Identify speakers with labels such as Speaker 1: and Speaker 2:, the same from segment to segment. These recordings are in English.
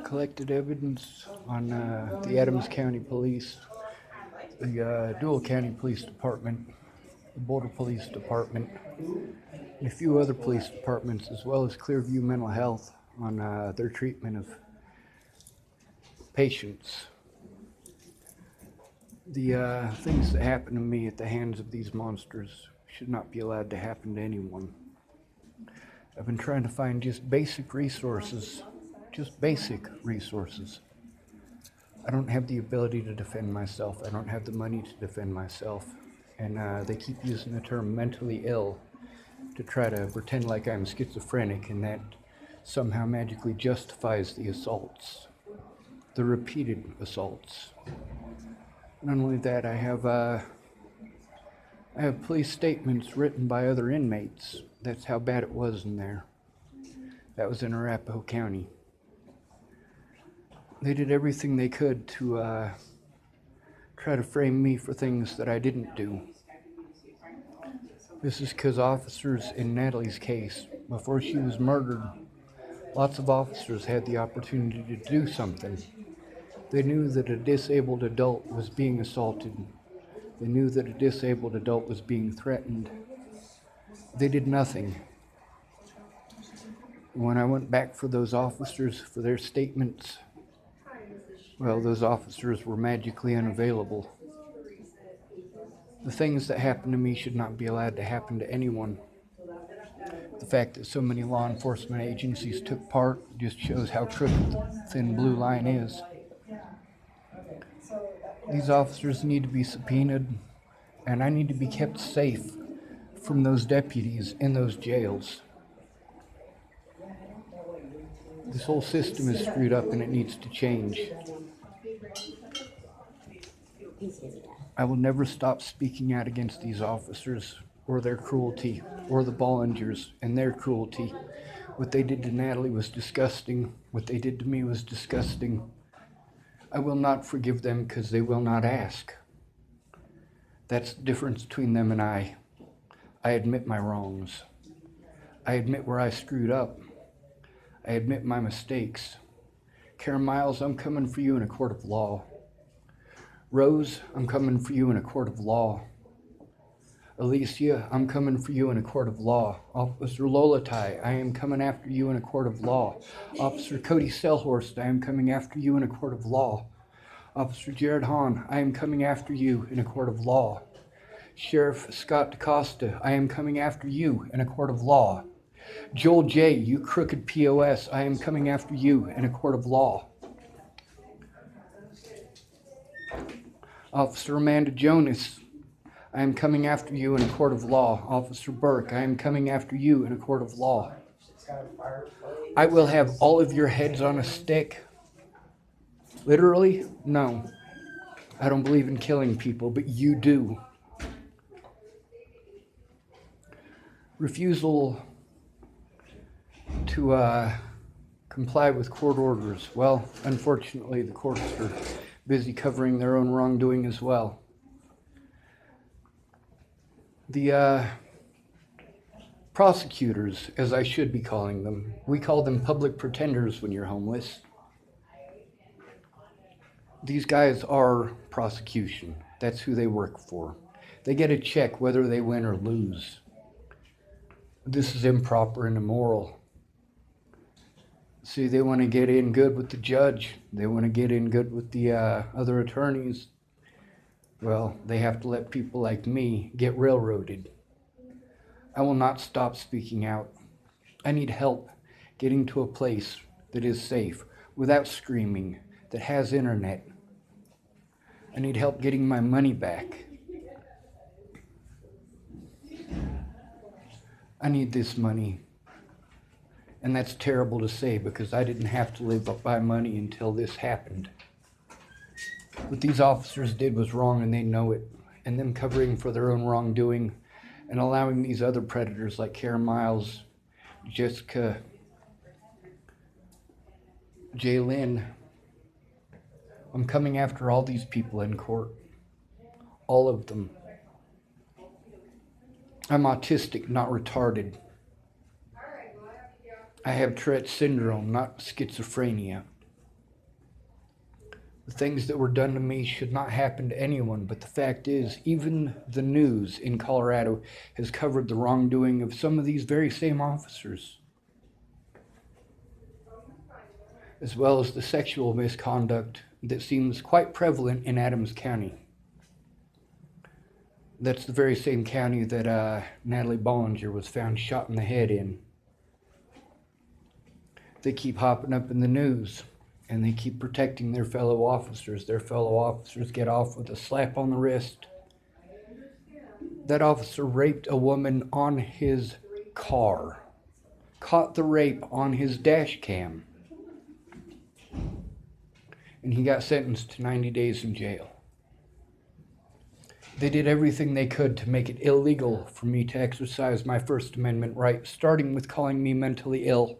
Speaker 1: Collected evidence on the Adams County Police, the Dual County Police Department, the Boulder Police Department, and a few other police departments, as well as Clearview Mental Health, on their treatment of patients. The things that happen to me at the hands of these monsters should not be allowed to happen to anyone. I've been trying to find just basic resources. I don't have the ability to defend myself. I don't have the money to defend myself. And they keep using the term mentally ill to try to pretend like I'm schizophrenic, and that somehow magically justifies the assaults, the repeated assaults. Not only that, I have police statements written by other inmates. That's how bad it was in there. That was in Arapahoe County. They did everything they could to try to frame me for things that I didn't do. This is because officers in Natalie's case, before she was murdered, lots of officers had the opportunity to do something. They knew that a disabled adult was being assaulted. They knew that a disabled adult was being threatened. They did nothing. When I went back for those officers for their statements, well, those officers were magically unavailable. The things that happened to me should not be allowed to happen to anyone. The fact that so many law enforcement agencies took part just shows how crooked the thin blue line is. These officers need to be subpoenaed, and I need to be kept safe from those deputies in those jails. This whole system is screwed up and it needs to change. I will never stop speaking out against these officers or their cruelty, or the Bollingers and their cruelty. What they did to Natalie was disgusting. What they did to me was disgusting. I will not forgive them because they will not ask. That's the difference between them and I. I admit my wrongs. I admit where I screwed up. I admit my mistakes. Karen Miles, I'm coming for you in a court of law. Rose, I'm coming for you in a court of law. Alicia, I'm coming for you in a court of law. Officer Lolatai, I am coming after you in a court of law. Officer Cody Selhorst, I am coming after you in a court of law. Officer Jared Hahn, I am coming after you in a court of law. Sheriff Scott DaCosta, I am coming after you in a court of law. Joel J., you crooked POS, I am coming after you in a court of law. Officer Amanda Jonas, I am coming after you in a court of law. Officer Burke, I am coming after you in a court of law. I will have all of your heads on a stick. Literally? No. I don't believe in killing people, but you do. Refusal to comply with court orders. Well, unfortunately, the courts are busy covering their own wrongdoing as well. The prosecutors, as I should be calling them, we call them public pretenders when you're homeless. These guys are prosecution. That's who they work for. They get a check whether they win or lose. This is improper and immoral. See, they want to get in good with the judge. They want to get in good with the other attorneys. Well, they have to let people like me get railroaded. I will not stop speaking out. I need help getting to a place that is safe, without screaming, that has internet. I need help getting my money back. I need this money. And that's terrible to say because I didn't have to live by money until this happened. What these officers did was wrong and they know it. And them covering for their own wrongdoing and allowing these other predators like Karen Miles, Jessica, Jaylynn. I'm coming after all these people in court. All of them. I'm autistic, not retarded. I have Tourette's syndrome, not schizophrenia. The things that were done to me should not happen to anyone, but the fact is, even the news in Colorado has covered the wrongdoing of some of these very same officers, as well as the sexual misconduct that seems quite prevalent in Adams County. That's the very same county that Natalie Bollinger was found shot in the head in. They keep hopping up in the news, and they keep protecting their fellow officers. Their fellow officers get off with a slap on the wrist. That officer raped a woman on his car, caught the rape on his dash cam, and he got sentenced to 90 days in jail. They did everything they could to make it illegal for me to exercise my First Amendment right, starting with calling me mentally ill.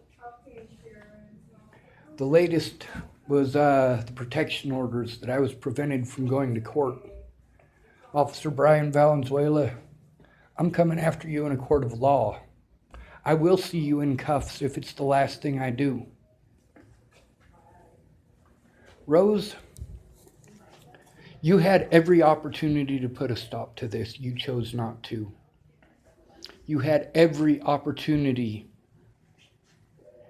Speaker 1: The latest was the protection orders that I was prevented from going to court. Officer Brian Valenzuela, I'm coming after you in a court of law. I will see you in cuffs if it's the last thing I do. Rose, you had every opportunity to put a stop to this. You chose not to. You had every opportunity.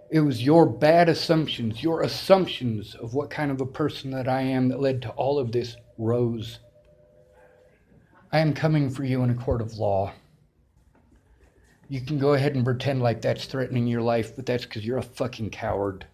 Speaker 1: It was your bad assumptions, your assumptions of what kind of a person that I am that led to all of this, Rose. I am coming for you in a court of law. You can go ahead and pretend like that's threatening your life, but that's because you're a fucking coward.